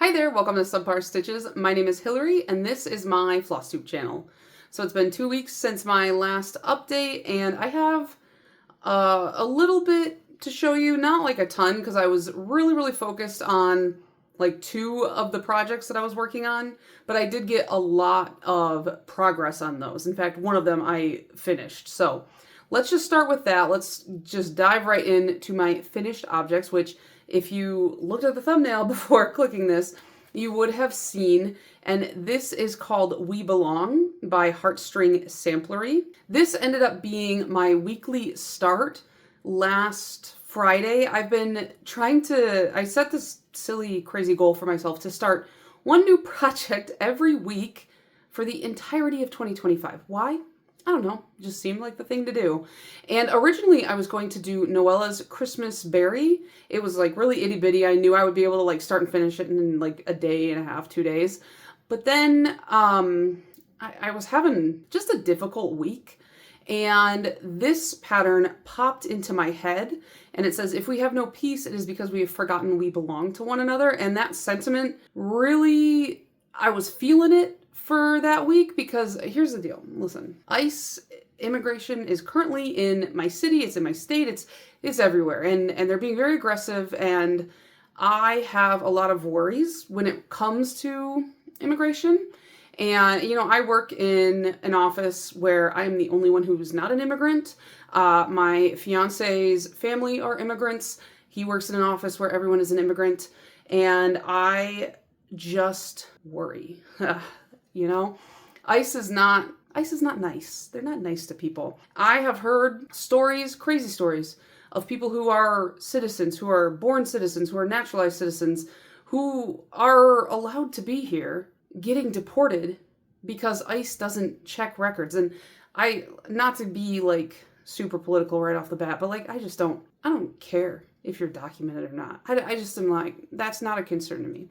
Hi there, welcome to Subpar Stitches. My name is Hillary and this is my Flosstube channel. So it's been 2 weeks since my last update and I have a little bit to show you, not like a ton because I was really focused on like 2 of the projects that I was working on, but I did get a lot of progress on those. In fact, one of them I finished. So let's just start with that. Let's just dive right into my finished objects, which if you looked at the thumbnail before clicking this, you would have seen, and this is called We Belong by Heartstring Samplery. This ended up being my weekly start last Friday. I've been I set this silly, crazy goal for myself to start one new project every week for the entirety of 2025. Why? I don't know, it just seemed like the thing to do. And originally I was going to do Noella's Christmas Berry. It was like really itty bitty. I knew I would be able to like start and finish it in like a day and a half, 2 days. But then I was having just a difficult week and this pattern popped into my head and it says, if we have no peace, it is because we have forgotten we belong to one another. And that sentiment really, I was feeling it for that week because here's the deal. Listen, ICE immigration is currently in my city, it's in my state, it's everywhere, and they're being very aggressive, and I have a lot of worries when it comes to immigration. And you know, I work in an office where I'm the only one who's not an immigrant. My fiance's family are immigrants. He works in an office where everyone is an immigrant, and I just worry. You know, ICE is not nice. They're not nice to people. I have heard stories, crazy stories, of people who are citizens, who are born citizens, who are naturalized citizens, who are allowed to be here, getting deported because ICE doesn't check records. And not to be like super political right off the bat, but like I don't care if you're documented or not. I just am like, that's not a concern to me.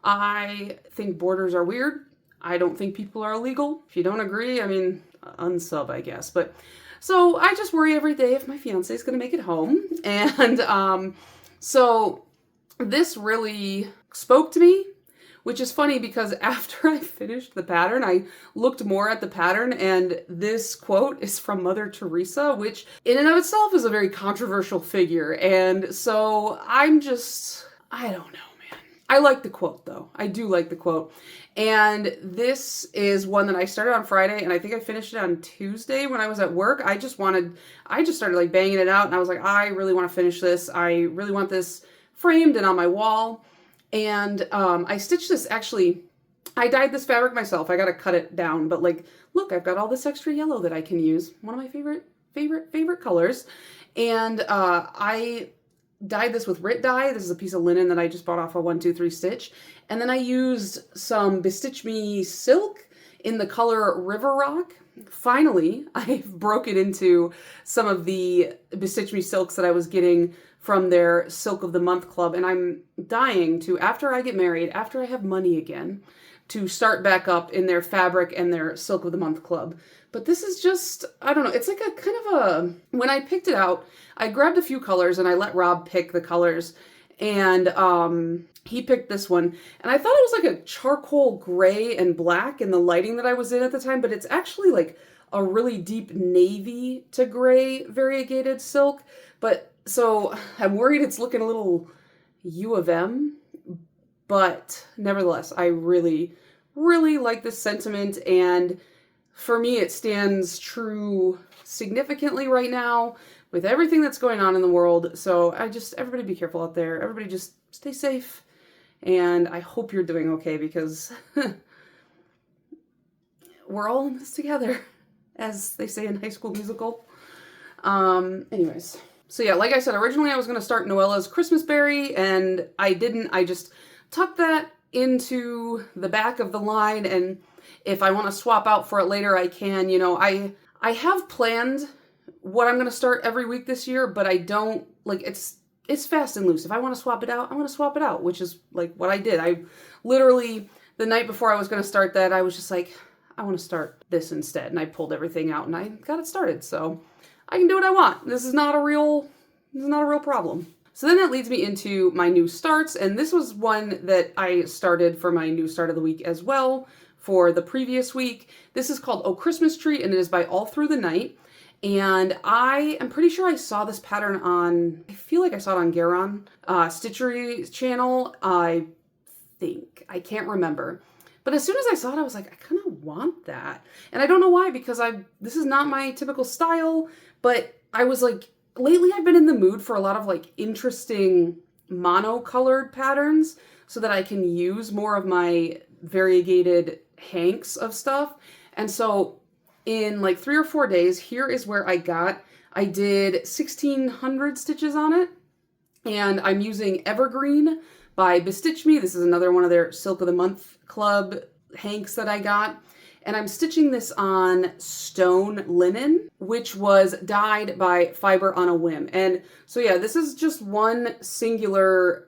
I think borders are weird. I don't think people are illegal. If you don't agree, I mean, unsub, I guess. But so I just worry every day if my fiance is going to make it home. And so this really spoke to me, which is funny because after I finished the pattern, I looked more at the pattern, and this quote is from Mother Teresa, which in and of itself is a very controversial figure. And so I don't know. I like the quote though. I do like the quote. And this is one that I started on Friday and I think I finished it on Tuesday when I was at work. I just started like banging it out and I was like, I really want to finish this. I really want this framed and on my wall. And I stitched this, actually, I dyed this fabric myself. I got to cut it down, but like, look, I've got all this extra yellow that I can use. One of my favorite colors. And I dyed this with Rit dye. This is a piece of linen that I just bought off a 1-2-3 stitch. And then I used some Bestitch Me silk in the color River Rock. Finally, I've broken into some of the Bestitch Me silks that I was getting from their Silk of the Month club. And I'm dying to, after I get married, after I have money again, to start back up in their fabric and their Silk of the Month club. But this is just, I don't know, it's like a kind of a, when I picked it out, I grabbed a few colors and I let Rob pick the colors, and he picked this one. And I thought it was like a charcoal gray and black in the lighting that I was in at the time, but it's actually like a really deep navy to gray variegated silk. But so I'm worried it's looking a little U of M, but nevertheless, I really like this sentiment, and for me, it stands true significantly right now with everything that's going on in the world. So everybody be careful out there. Everybody just stay safe. And I hope you're doing okay because we're all in this together, as they say in High School Musical. Anyways. So yeah, like I said, originally I was going to start Noella's Christmas Berry, and I didn't. I just tucked that into the back of the line, and if I want to swap out for it later, I can. You know, I have planned what I'm going to start every week this year, but I don't, like, it's fast and loose. If I want to swap it out, I want to swap it out, which is like what I did. I literally, the night before I was going to start that, I was just like, I want to start this instead. And I pulled everything out and I got it started. So I can do what I want. This is not a real problem. So then that leads me into my new starts, and this was one that I started for my new start of the week as well for the previous week. This is called Oh Christmas Tree, and it is by All Through the Night. And I am pretty sure I saw this pattern on, I feel like I saw it on Garon Stitchery channel. I think. I can't remember. But as soon as I saw it, I was like, I kind of want that. And I don't know why, because this is not my typical style, but I was like, lately I've been in the mood for a lot of like interesting monocolored patterns so that I can use more of my variegated hanks of stuff. And so in like 3 or 4 days, here is where I did 1,600 stitches on it. And I'm using Evergreen by Bestitch Me. This is another one of their Silk of the Month Club hanks that I got. And I'm stitching this on stone linen, which was dyed by Fiber on a Whim. And so yeah, this is just one singular,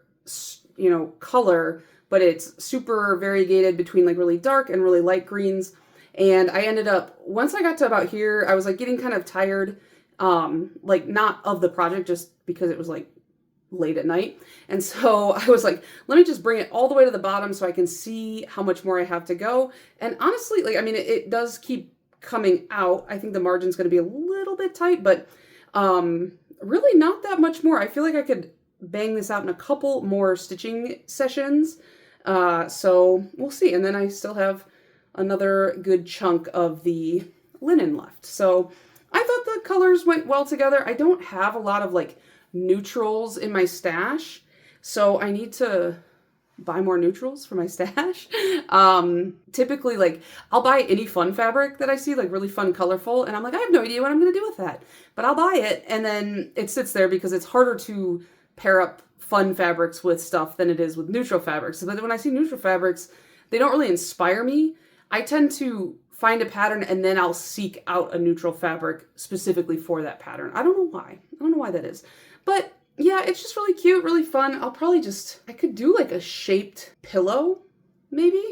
color, but it's super variegated between like really dark and really light greens. And I ended up, once I got to about here, I was like getting kind of tired, like not of the project, just because it was like late at night. And so I was like, let me just bring it all the way to the bottom so I can see how much more I have to go. And honestly, like, I mean, it does keep coming out. I think the margin's going to be a little bit tight, but really not that much more. I feel like I could bang this out in a couple more stitching sessions. So we'll see. And then I still have another good chunk of the linen left. So I thought the colors went well together. I don't have a lot of like neutrals in my stash, so I need to buy more neutrals for my stash. Typically, like, I'll buy any fun fabric that I see, like really fun, colorful, and I'm like, I have no idea what I'm gonna do with that, but I'll buy it, and then it sits there because it's harder to pair up fun fabrics with stuff than it is with neutral fabrics. But when I see neutral fabrics, they don't really inspire me. I tend to find a pattern and then I'll seek out a neutral fabric specifically for that pattern. I don't know why. I don't know why that is. But yeah, it's just really cute, really fun. I'll probably I could do like a shaped pillow, maybe,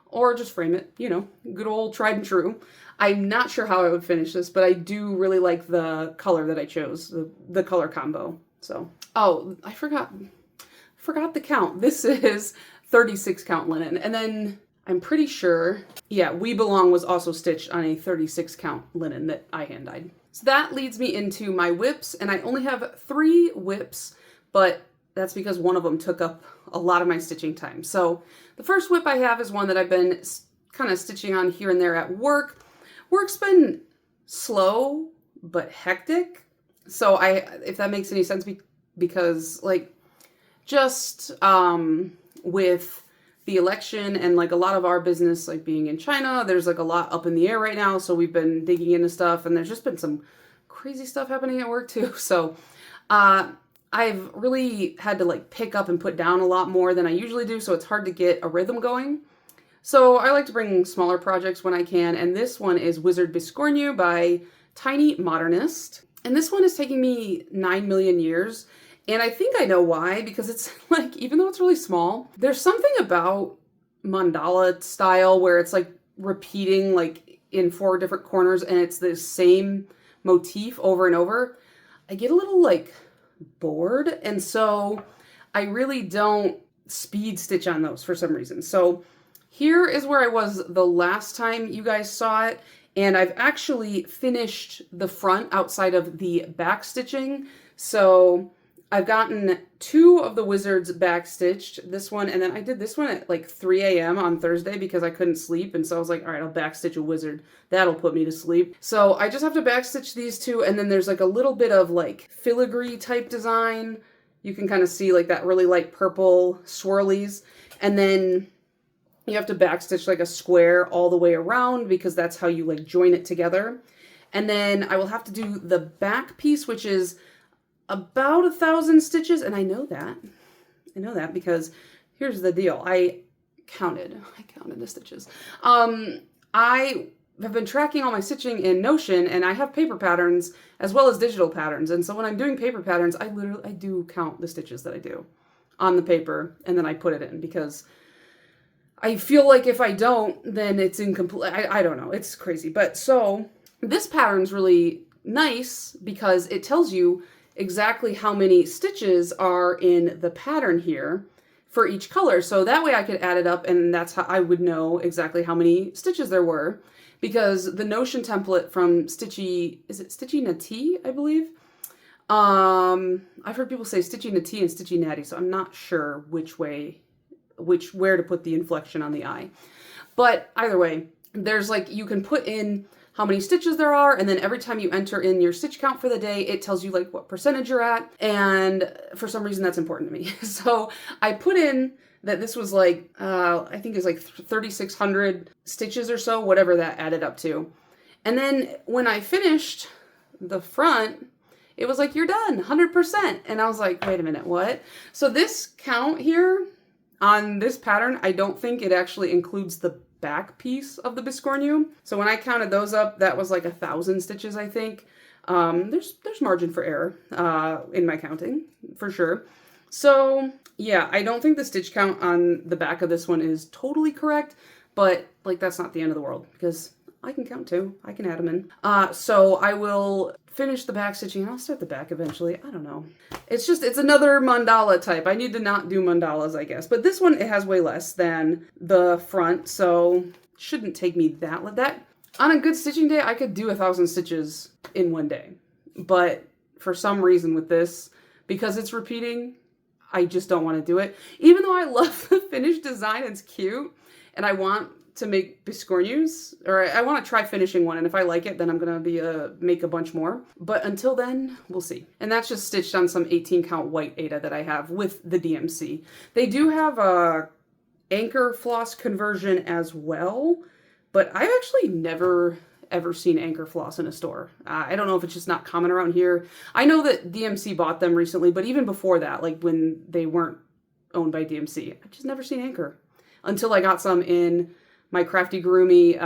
or just frame it, good old tried and true. I'm not sure how I would finish this, but I do really like the color that I chose, the color combo. So, oh, I forgot the count. This is 36 count linen. And then I'm pretty sure, yeah, We Belong was also stitched on a 36 count linen that I hand dyed. So that leads me into my whips, and I only have 3 whips, but that's because one of them took up a lot of my stitching time. So the first whip I have is one that I've been kind of stitching on here and there at work. Work's been slow, but hectic. So if that makes any sense, because like just with the election and like a lot of our business like being in China, there's like a lot up in the air right now. So we've been digging into stuff, and there's just been some crazy stuff happening at work too. So I've really had to like pick up and put down a lot more than I usually do. So it's hard to get a rhythm going. So I like to bring smaller projects when I can. And this one is Wizard Biscornu by Tiny Modernist. And this one is taking me 9 million years. And I think I know why, because it's like, even though it's really small, there's something about mandala style where it's like repeating like in 4 different corners and it's the same motif over and over. I get a little like bored. And so I really don't speed stitch on those for some reason. So here is where I was the last time you guys saw it. And I've actually finished the front outside of the back stitching. So I've gotten 2 of the wizards back stitched, this one, and then I did this one at like 3 a.m. on Thursday because I couldn't sleep, and so I was like, all right, I'll back stitch a wizard. That'll put me to sleep. So I just have to back stitch these 2, and then there's like a little bit of like filigree type design. You can kind of see like that really light purple swirlies, and then you have to back stitch like a square all the way around because that's how you like join it together. And then I will have to do the back piece, which is about 1,000 stitches, and I know that because here's the deal. I counted the stitches. I have been tracking all my stitching in Notion, and I have paper patterns as well as digital patterns. And so when I'm doing paper patterns, I do count the stitches that I do on the paper, and then I put it in because I feel like if I don't, then it's incomplete. I don't know. It's crazy. But so this pattern's really nice because it tells you exactly how many stitches are in the pattern here for each color. So that way I could add it up, and that's how I would know exactly how many stitches there were. Because the Notion template from Stitchy, is it Stitchy Natty, I believe? I've heard people say Stitchy Natty and Stitchy Natty, so I'm not sure where to put the inflection on the I. But either way, there's like, you can put in how many stitches there are, and then every time you enter in your stitch count for the day, it tells you like what percentage you're at, and for some reason that's important to me. So I put in that this was like, I think it's like 3,600 stitches or so, whatever that added up to. And then when I finished the front, it was like, you're done, 100%. And I was like, wait a minute, what? So this count here on this pattern, I don't think it actually includes the back piece of the biscornu. So when I counted those up, that was like 1,000 stitches, I think. There's margin for error in my counting, for sure. So yeah, I don't think the stitch count on the back of this one is totally correct, but like that's not the end of the world because I can count too. I can add them in. So I will finish the back stitching and I'll start the back eventually. I don't know. It's another mandala type. I need to not do mandalas, I guess. But this one, it has way less than the front, so shouldn't take me that. On a good stitching day, I could do 1,000 stitches in one day. But for some reason with this, because it's repeating, I just don't want to do it. Even though I love the finished design, it's cute, and I want to make biscornus, or I want to try finishing one, and if I like it, then I'm going to make a bunch more. But until then, we'll see. And that's just stitched on some 18 count white Aida that I have with the DMC. They do have a anchor floss conversion as well, but I've actually never ever seen anchor floss in a store. I don't know if it's just not common around here. I know that DMC bought them recently, but even before that, like when they weren't owned by DMC, I've just never seen anchor until I got some in my Crafty Gurumi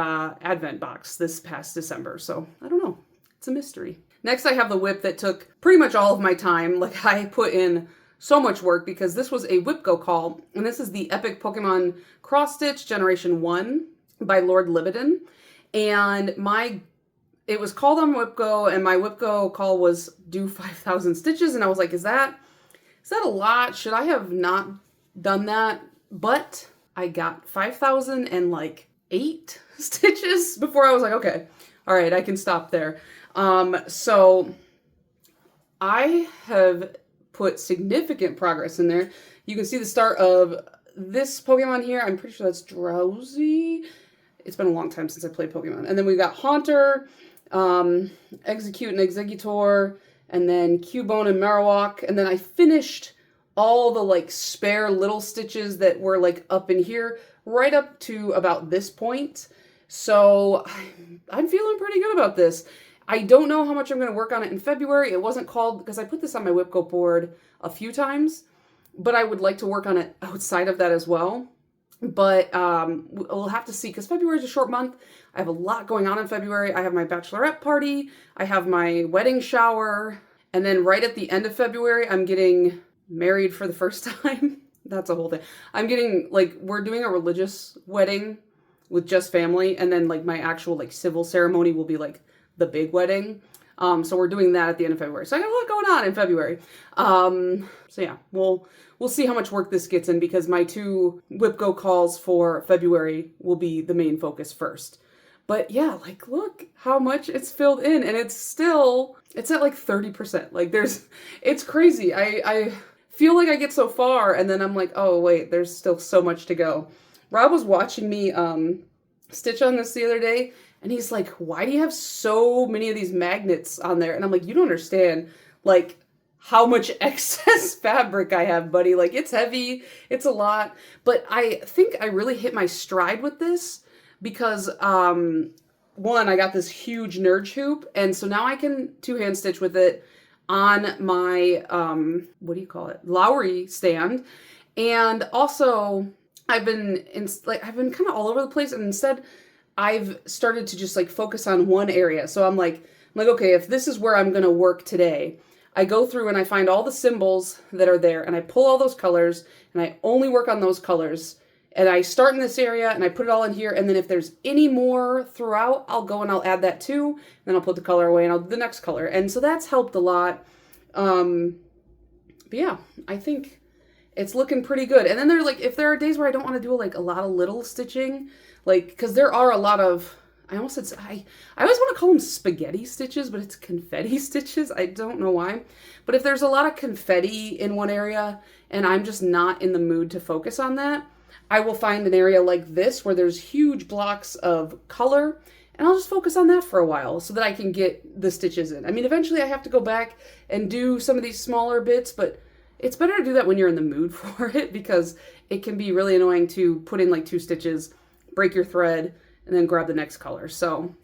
Advent box this past December. So I don't know. It's a mystery. Next, I have the whip that took pretty much all of my time. Like I put in so much work because this was a whip go call, and this is the Epic Pokemon Cross Stitch Generation 1 by Lord Libidin. And it was called on whip go, and my whip go call was do 5,000 stitches, and I was like, is that a lot? Should I have not done that? But I got 5,008 stitches before I was like, okay, all right, I can stop there. So I have put significant progress in there. You can see the start of this Pokemon here. I'm pretty sure that's Drowsy. It's been a long time since I played Pokemon. And then we got Haunter, Execute and Executor, and then Cubone and Marowak. And then I finished all the like spare little stitches that were like up in here right up to about this point. So I'm feeling pretty good about this. I don't know how much I'm going to work on it in February. It wasn't called, because I put this on my Whipco board a few times, but I would like to work on it outside of that as well. But we'll have to see, because February is a short month. I have a lot going on in February. I have my bachelorette party. I have my wedding shower. And then right at the end of February, I'm getting married for the first time. That's a whole thing. We're doing a religious wedding with just family. And then like my actual like civil ceremony will be like the big wedding. So we're doing that at the end of February. So I got a lot going on in February. So yeah, we'll see how much work this gets in, because my 2 Whipco calls for February will be the main focus first. But yeah, like look how much it's filled in, and it's at like 30%. Like it's crazy. I feel like I get so far and then I'm like, oh wait, there's still so much to go. Rob was watching me stitch on this the other day, and he's like, why do you have so many of these magnets on there? And I'm like, you don't understand, like, how much excess fabric I have, buddy. Like, it's heavy, it's a lot. But I think I really hit my stride with this because, one, I got this huge Nurge hoop, and so now I can 2-hand stitch with it on my, Lowry stand. And also, I've been kind of all over the place, and instead I've started to just like focus on one area. So I'm like, okay, if this is where I'm going to work today, I go through and I find all the symbols that are there, and I pull all those colors, and I only work on those colors. And I start in this area and I put it all in here. And then if there's any more throughout, I'll go and I'll add that too. And then I'll put the color away and I'll do the next color. And so that's helped a lot. But yeah, I think it's looking pretty good. And then if there are days where I don't want to do like a lot of little stitching, like, because there are a lot of, I almost said, I always want to call them spaghetti stitches, but it's confetti stitches. I don't know why. But if there's a lot of confetti in one area and I'm just not in the mood to focus on that, I will find an area like this where there's huge blocks of color, and I'll just focus on that for a while so that I can get the stitches in. I mean, eventually I have to go back and do some of these smaller bits, but it's better to do that when you're in the mood for it, because it can be really annoying to put in like 2 stitches, break your thread, and then grab the next color. So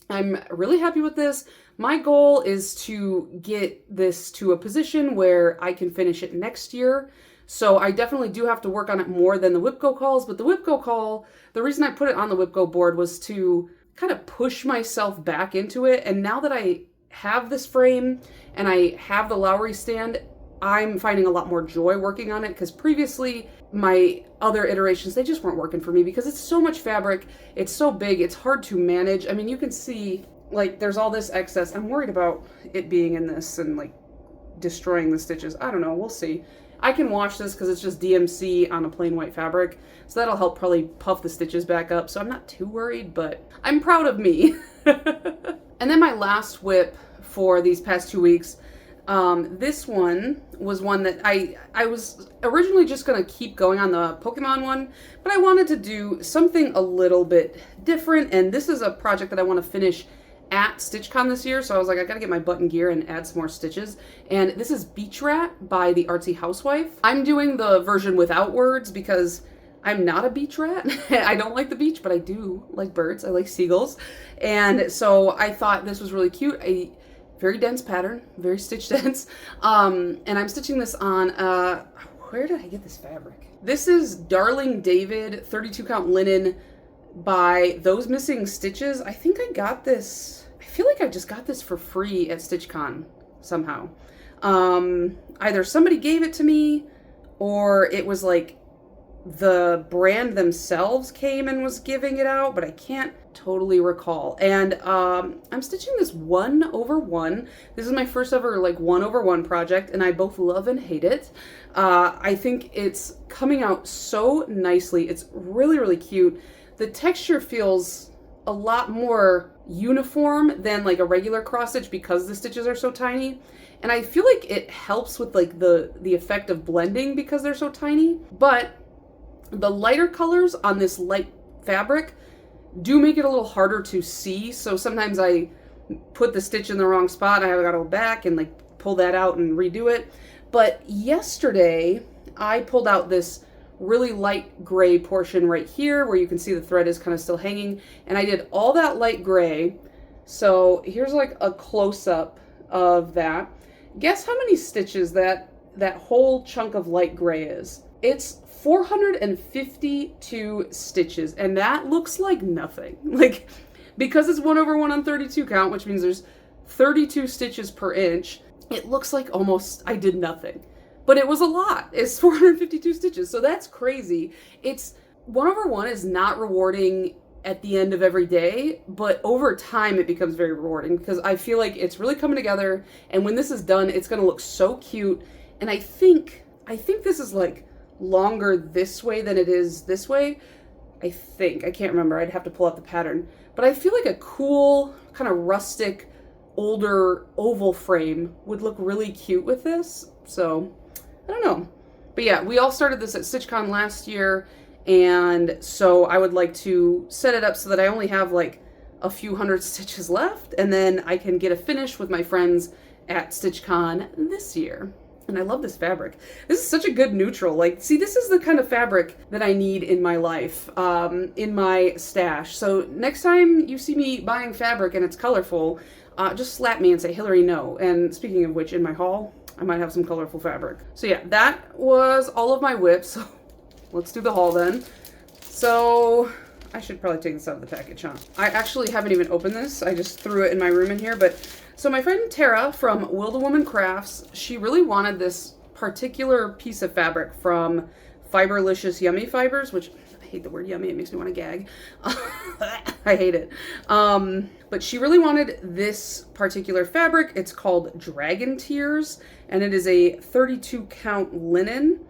I'm really happy with this. My goal is to get this to a position where I can finish it next year. So I definitely do have to work on it more than the WIPCO calls, but the WIPCO call, the reason I put it on the WIPCO board was to kind of push myself back into it. And now that I have this frame and I have the Lowry stand, I'm finding a lot more joy working on it, because previously my other iterations, they just weren't working for me because it's so much fabric, it's so big, it's hard to manage. I mean, you can see like there's all this excess. I'm worried about it being in this and like destroying the stitches. I don't know, we'll see. I can wash this because it's just DMC on a plain white fabric, so that'll help probably puff the stitches back up, so I'm not too worried, but I'm proud of me. And then my last whip for these past 2 weeks, this one was one that I was originally just going to keep going on the Pokemon one, but I wanted to do something a little bit different, and this is a project that I want to finish at StitchCon this year, so I was like, I gotta get my butt in gear and add some more stitches. And this is Beach Rat by the Artsy Housewife. I'm doing the version without words because I'm not a beach rat. I don't like the beach, but I do like birds. I like seagulls. And so I thought this was really cute. A very dense pattern, very stitch dense. And I'm stitching this on, where did I get this fabric? This is Darling David 32 count linen by Those Missing Stitches. I think I got this, I feel like I just got this for free at StitchCon somehow. Either somebody gave it to me, or it was like the brand themselves came and was giving it out, but I can't totally recall. And I'm stitching this 1/1. This is my first ever like 1/1 project, and I both love and hate it. I think it's coming out so nicely. It's really, really cute. The texture feels a lot more uniform than like a regular cross stitch because the stitches are so tiny. And I feel like it helps with like the effect of blending because they're so tiny. But the lighter colors on this light fabric do make it a little harder to see. So sometimes I put the stitch in the wrong spot. I gotta go back and like pull that out and redo it. But yesterday I pulled out this really light gray portion right here where you can see the thread is kind of still hanging, and I did all that light gray. So here's like a close-up of that. Guess how many stitches that whole chunk of light gray is? It's 452 stitches, and that looks like nothing. Like, because it's 1/1 on 32 count, which means there's 32 stitches per inch, it looks like almost I did nothing. But it was a lot. It's 452 stitches, so that's crazy. It's 1/1 is not rewarding at the end of every day, but over time it becomes very rewarding because I feel like it's really coming together, and when this is done, it's gonna look so cute. And I think this is like longer this way than it is this way. I can't remember. I'd have to pull out the pattern. But I feel like a cool, kind of rustic, older oval frame would look really cute with this. So I don't know. But yeah, we all started this at StitchCon last year, and so I would like to set it up so that I only have like a few hundred stitches left, and then I can get a finish with my friends at StitchCon this year. And I love this fabric. This is such a good neutral. Like, see, this is the kind of fabric that I need in my life, in my stash. So next time you see me buying fabric and it's colorful, just slap me and say, Hillary, no. And speaking of which, in my haul, I might have some colorful fabric. So yeah, that was all of my whips. So let's do the haul then. So I should probably take this out of the package, huh? I actually haven't even opened this. I just threw it in my room in here. But so my friend Tara from Will the Woman Crafts, she really wanted this particular piece of fabric from Fiberlicious Yummy Fibers, which I hate the word yummy. It makes me want to gag. I hate it. But she really wanted this particular fabric. It's called Dragon Tears, and it is a 32 count linen.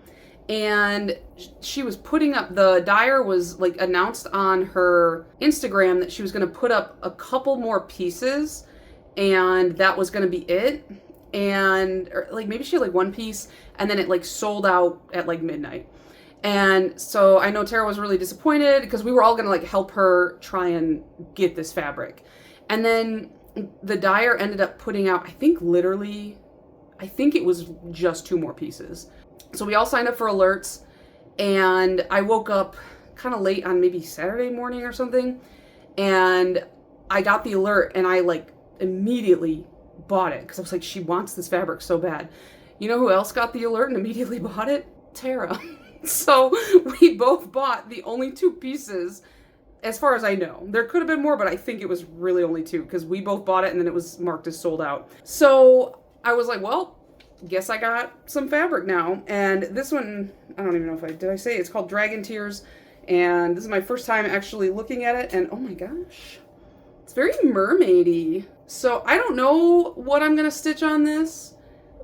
And she was putting up, the dyer was like announced on her Instagram that she was going to put up a couple more pieces, and that was going to be it. And or like maybe she had like one piece, and then it like sold out at like midnight. And so I know Tara was really disappointed because we were all gonna like help her try and get this fabric. And then the dyer ended up putting out, I think it was just 2 more pieces. So we all signed up for alerts, and I woke up kind of late on maybe Saturday morning or something, and I got the alert, and I like immediately bought it because I was like, she wants this fabric so bad. You know who else got the alert and immediately bought it? Tara. So we both bought the only 2 pieces, as far as I know. There could have been more, but I think it was really only 2 because we both bought it and then it was marked as sold out. So I was like, well, guess I got some fabric now. And this one, I don't even know if did I say it's called Dragon Tears. And this is my first time actually looking at it. And oh my gosh, it's very mermaidy. So I don't know what I'm going to stitch on this,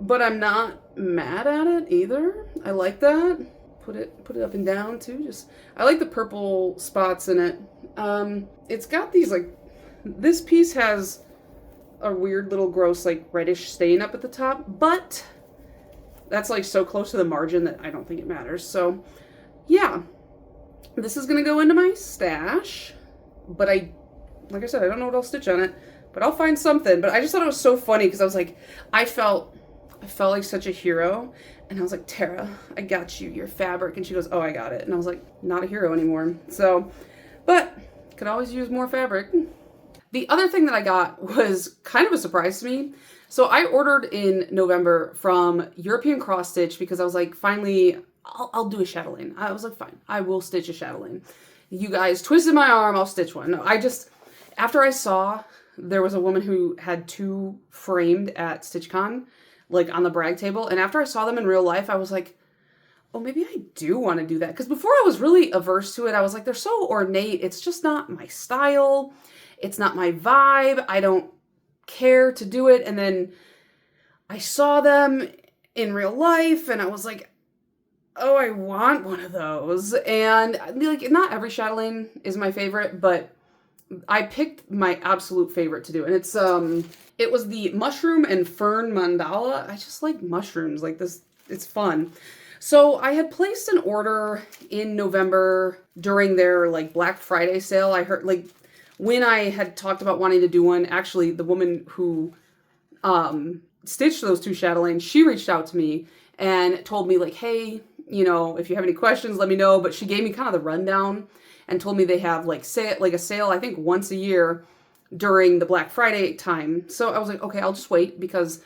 but I'm not mad at it either. I like that. Put it up and down too. I like the purple spots in it. It's got these like, this piece has a weird little gross like reddish stain up at the top, but that's like so close to the margin that I don't think it matters. So yeah, this is gonna go into my stash, but like I said, I don't know what I'll stitch on it, but I'll find something. But I just thought it was so funny because I was like, I felt like such a hero. And I was like, Tara, I got you your fabric. And she goes, oh, I got it. And I was like, not a hero anymore. So, but could always use more fabric. The other thing that I got was kind of a surprise to me. So I ordered in November from European Cross Stitch because I was like, finally, I'll do a chatelaine. I was like, fine, I will stitch a chatelaine. You guys twisted my arm, I'll stitch one. No, after I saw there was a woman who had 2 framed at StitchCon, like on the brag table. And after I saw them in real life, I was like, oh, maybe I do want to do that. Because before I was really averse to it. I was like, they're so ornate. It's just not my style. It's not my vibe. I don't care to do it. And then I saw them in real life and I was like, oh, I want one of those. And like, not every chatelaine is my favorite, but I picked my absolute favorite to do. And it was the mushroom and fern mandala. I just like mushrooms like this. It's fun. So I had placed an order in November during their like Black Friday sale. I heard like when I had talked about wanting to do one, actually the woman who stitched those 2 chatelaines, she reached out to me and told me like, hey, you know, if you have any questions, let me know. But she gave me kind of the rundown and told me they have like a sale, I think once a year during the Black Friday time. So I was like, okay, I'll just wait because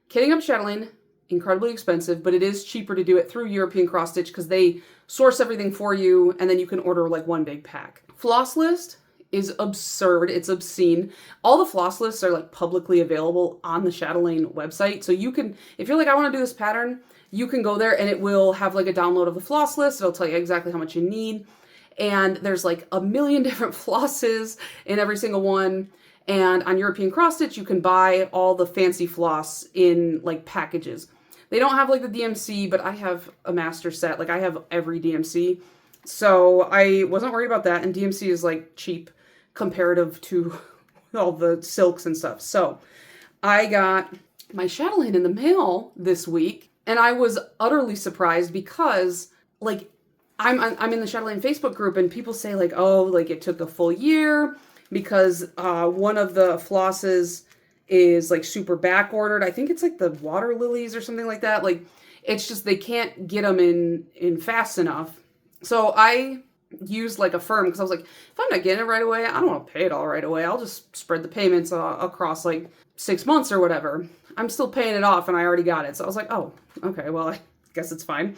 kitting up chatelaine, incredibly expensive, but it is cheaper to do it through European Cross Stitch because they source everything for you and then you can order like one big pack. Floss list is absurd. It's obscene. All the floss lists are like publicly available on the chatelaine website. So you can, if you're like, I want to do this pattern, you can go there and it will have like a download of the floss list. It'll tell you exactly how much you need. And there's like a million different flosses in every single one. And on European Cross Stitch, you can buy all the fancy floss in like packages. They don't have like the DMC, but I have a master set. Like I have every DMC. So I wasn't worried about that. And DMC is like cheap comparative to all the silks and stuff. So I got my chatelaine in the mail this week. And I was utterly surprised because like I'm in the chatelaine Facebook group and people say like, oh, like it took a full year because one of the flosses is like super back ordered. I think it's like the water lilies or something like that. Like it's just, they can't get them in fast enough. So I used like a firm because I was like, if I'm not getting it right away, I don't want to pay it all right away. I'll just spread the payments across like 6 months or whatever. I'm still paying it off and I already got it. So I was like, oh, okay, well, I guess it's fine.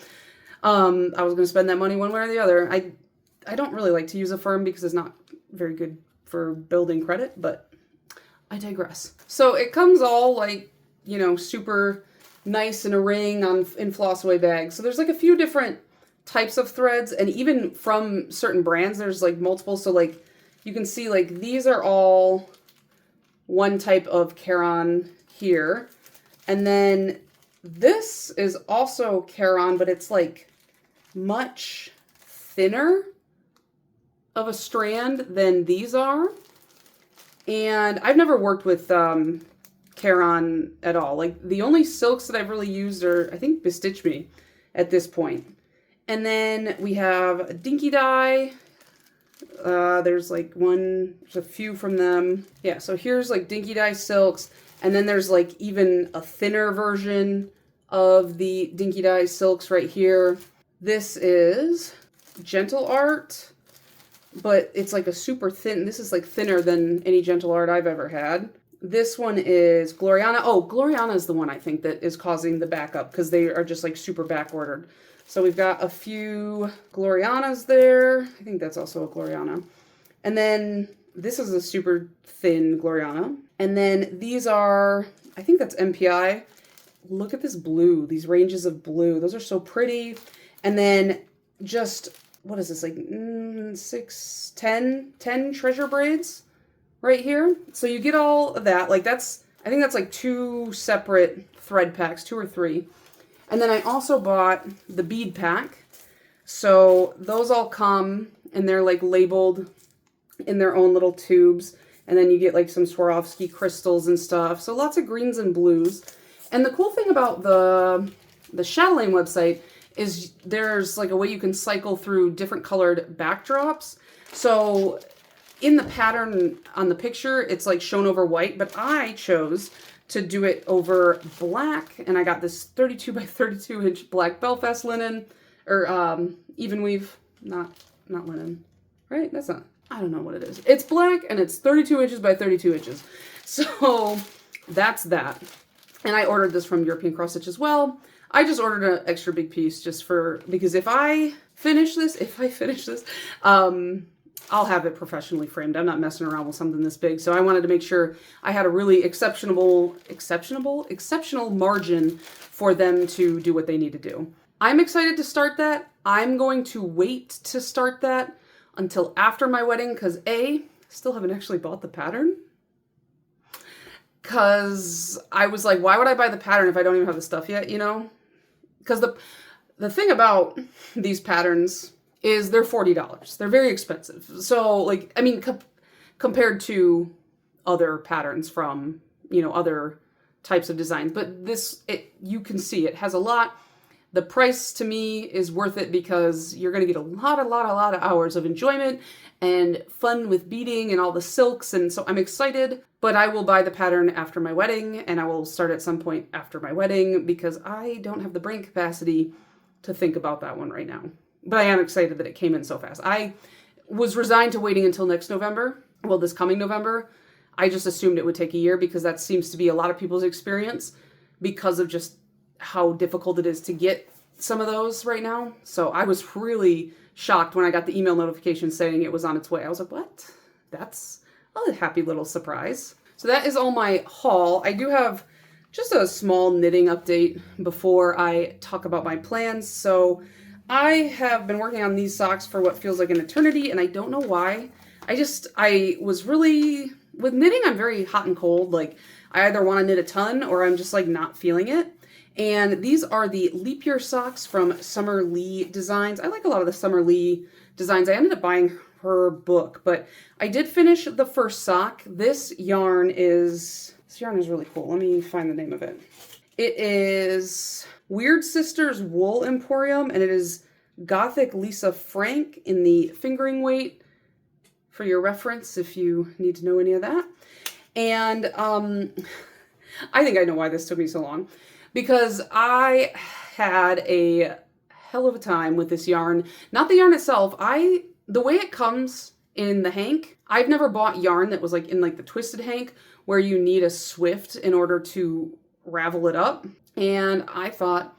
I was going to spend that money one way or the other. I don't really like to use a firm because it's not very good for building credit, but I digress. So it comes all like, you know, super nice in a ring in floss away bags. So there's like a few different types of threads, and even from certain brands, there's like multiple. So like you can see like these are all one type of Caron here. And then this is also Caron, but it's like much thinner of a strand than these are. And I've never worked with Caron at all. Like the only silks that I've really used are, I think, Bestitch Me at this point. And then we have Dinky Dye. There's a few from them. Yeah, so here's like Dinky Dye silks. And then there's like even a thinner version of the Dinky Dye silks right here. This is Gentle Art, but it's like a super thin. This is like thinner than any Gentle Art I've ever had. This one is Gloriana. Oh, Gloriana is the one I think that is causing the backup because they are just like super back ordered. So we've got a few Glorianas there. I think that's also a Gloriana. And then this is a super thin Gloriana. And then these are, I think that's MPI. Look at this blue, these ranges of blue. Those are so pretty. And then just, what is this, like 10 treasure braids right here. So you get all of that. Like that's, I think that's like 2 separate thread packs, 2 or 3. And then I also bought the bead pack. So those all come and they're like labeled in their own little tubes. And then you get like some Swarovski crystals and stuff. So lots of greens and blues. And the cool thing about the Chatelaine website is there's like a way you can cycle through different colored backdrops. So in the pattern on the picture, it's like shown over white, but I chose to do it over black. And I got this 32 by 32 inch black Belfast linen, or even weave, not linen, right? That's not, I don't know what it is. It's black and it's 32 inches by 32 inches. So that's that. And I ordered this from European Cross Stitch as well. I just ordered an extra big piece just because if I finish this, I'll have it professionally framed. I'm not messing around with something this big. So I wanted to make sure I had a really exceptional margin for them to do what they need to do. I'm excited to start that. I'm going to wait to start that until after my wedding because I still haven't actually bought the pattern. Because I was like, why would I buy the pattern if I don't even have the stuff yet, you know? Because the thing about these patterns is they're $40. They're very expensive. So, like, I mean, compared to other patterns from, you know, other types of designs. But this, you can see it has a lot. The price to me is worth it because you're going to get a lot of hours of enjoyment and fun with beading and all the silks. And so I'm excited, but I will buy the pattern after my wedding and I will start at some point after my wedding because I don't have the brain capacity to think about that one right now. But I am excited that it came in so fast. I was resigned to waiting until next November. Well, this coming November. I just assumed it would take a year because that seems to be a lot of people's experience because of just how difficult it is to get some of those right now. So I was really shocked when I got the email notification saying it was on its way. I was like, what? That's a happy little surprise. So that is all my haul. I do have just a small knitting update before I talk about my plans. So I have been working on these socks for what feels like an eternity, and I don't know why. I was really, with knitting, I'm very hot and cold. Like, I either want to knit a ton or I'm just like not feeling it. And these are the Leap Year socks from Summer Lee Designs. I like a lot of the Summer Lee designs. I ended up buying her book, but I did finish the first sock. This yarn is really cool. Let me find the name of it. It is Weird Sisters Wool Emporium, and it is Gothic Lisa Frank in the fingering weight for your reference if you need to know any of that. And I think I know why this took me so long. Because I had a hell of a time with this yarn. Not the yarn itself. The way it comes in the hank, I've never bought yarn that was like in like the twisted hank where you need a swift in order to ravel it up. And I thought,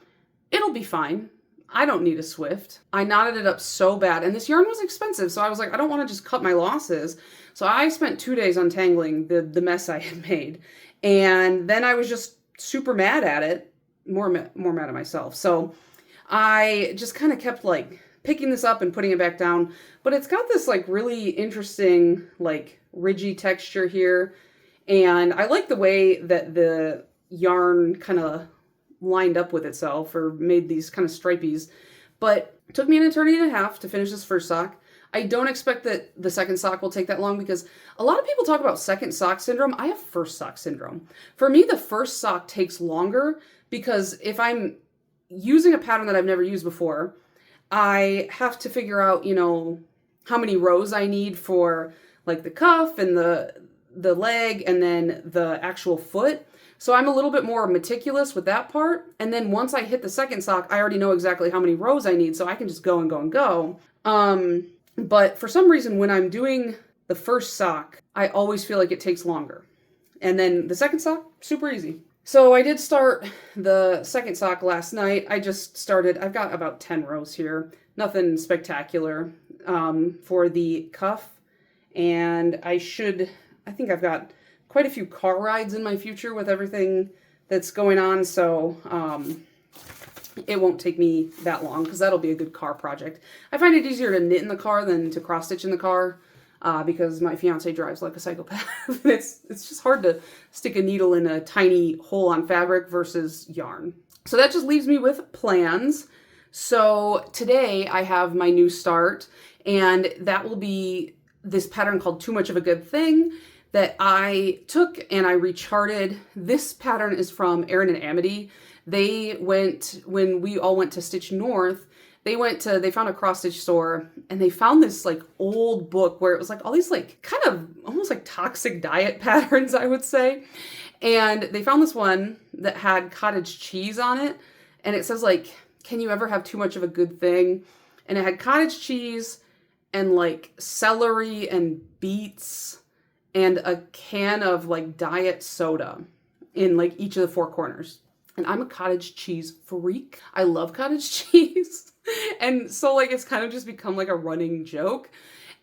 it'll be fine. I don't need a swift. I knotted it up so bad. And this yarn was expensive. So I was like, I don't want to just cut my losses. So I spent 2 days untangling the mess I had made. And then I was just super mad at it, more mad at myself. So I just kind of kept like picking this up and putting it back down, but it's got this like really interesting like ridgy texture here. And I like the way that the yarn kind of lined up with itself or made these kind of stripies. But it took me an eternity and a half to finish this first sock. I don't expect that the second sock will take that long because a lot of people talk about second sock syndrome. I have first sock syndrome. For me, the first sock takes longer because if I'm using a pattern that I've never used before, I have to figure out, you know, how many rows I need for like the cuff and the leg and then the actual foot. So I'm a little bit more meticulous with that part. And then once I hit the second sock, I already know exactly how many rows I need, so I can just go and go and go. But for some reason, when I'm doing the first sock, I always feel like it takes longer. And then the second sock, super easy. So I did start the second sock last night. I've got about 10 rows here. Nothing spectacular for the cuff. And I think I've got quite a few car rides in my future with everything that's going on. So it won't take me that long because that'll be a good car project. I find it easier to knit in the car than to cross stitch in the car because my fiance drives like a psychopath. It's just hard to stick a needle in a tiny hole on fabric versus yarn. So that just leaves me with plans. So today I have my new start, and that will be this pattern called Too Much of a Good Thing that I took and I recharted. This pattern is from Erin and Amity. When we all went to Stitch North, they found a cross stitch store and they found this like old book where it was like all these like kind of almost like toxic diet patterns, I would say. And they found this one that had cottage cheese on it. And it says like, can you ever have too much of a good thing? And it had cottage cheese and like celery and beets and a can of like diet soda in like each of the four corners. And I'm a cottage cheese freak. I love cottage cheese. And so like it's kind of just become like a running joke.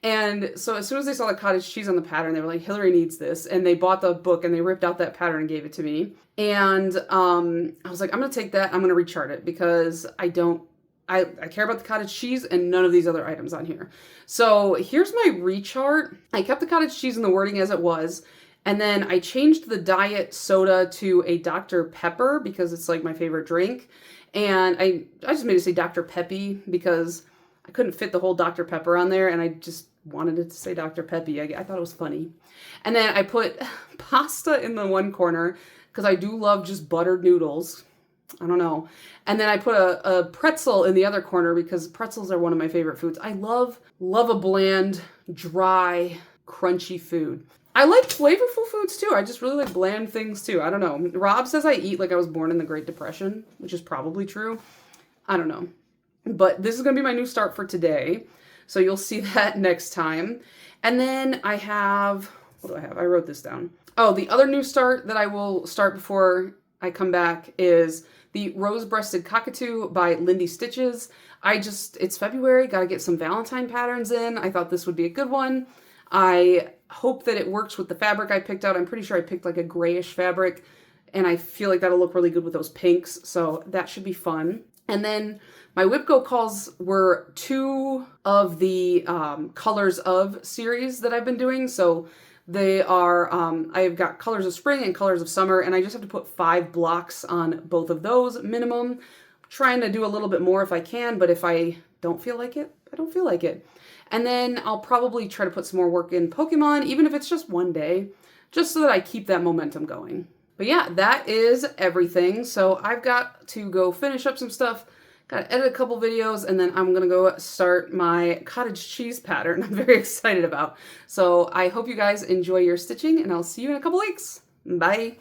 And so as soon as they saw the cottage cheese on the pattern, they were like, Hillary needs this. And they bought the book and they ripped out that pattern and gave it to me. And I was like, I'm going to take that. I'm going to rechart it because I care about the cottage cheese and none of these other items on here. So here's my rechart. I kept the cottage cheese in the wording as it was. And then I changed the diet soda to a Dr. Pepper because it's like my favorite drink. And I just made it say Dr. Peppy because I couldn't fit the whole Dr. Pepper on there. And I just wanted it to say Dr. Peppy. I thought it was funny. And then I put pasta in the one corner because I do love just buttered noodles. I don't know. And then I put a pretzel in the other corner because pretzels are one of my favorite foods. I love a bland, dry, crunchy food. I like flavorful foods too. I just really like bland things too. I don't know. Rob says I eat like I was born in the Great Depression, which is probably true. I don't know. But this is going to be my new start for today. So you'll see that next time. And then I have, what do I have? I wrote this down. Oh, the other new start that I will start before I come back is the Rose-Breasted Cockatoo by Lindy Stitches. It's February, got to get some Valentine patterns in. I thought this would be a good one. I hope that it works with the fabric I picked out. I'm pretty sure I picked like a grayish fabric, and I feel like that'll look really good with those pinks, so that should be fun. And then my WhipGo calls were two of the Colors of series that I've been doing. So they are, I've got Colors of Spring and Colors of Summer, and I just have to put 5 blocks on both of those minimum. I'm trying to do a little bit more if I can, but if I don't feel like it, I don't feel like it. And then I'll probably try to put some more work in Pokemon, even if it's just one day, just so that I keep that momentum going. But yeah, that is everything. So I've got to go finish up some stuff, got to edit a couple videos, and then I'm going to go start my cottage cheese pattern I'm very excited about. So I hope you guys enjoy your stitching, and I'll see you in a couple weeks. Bye.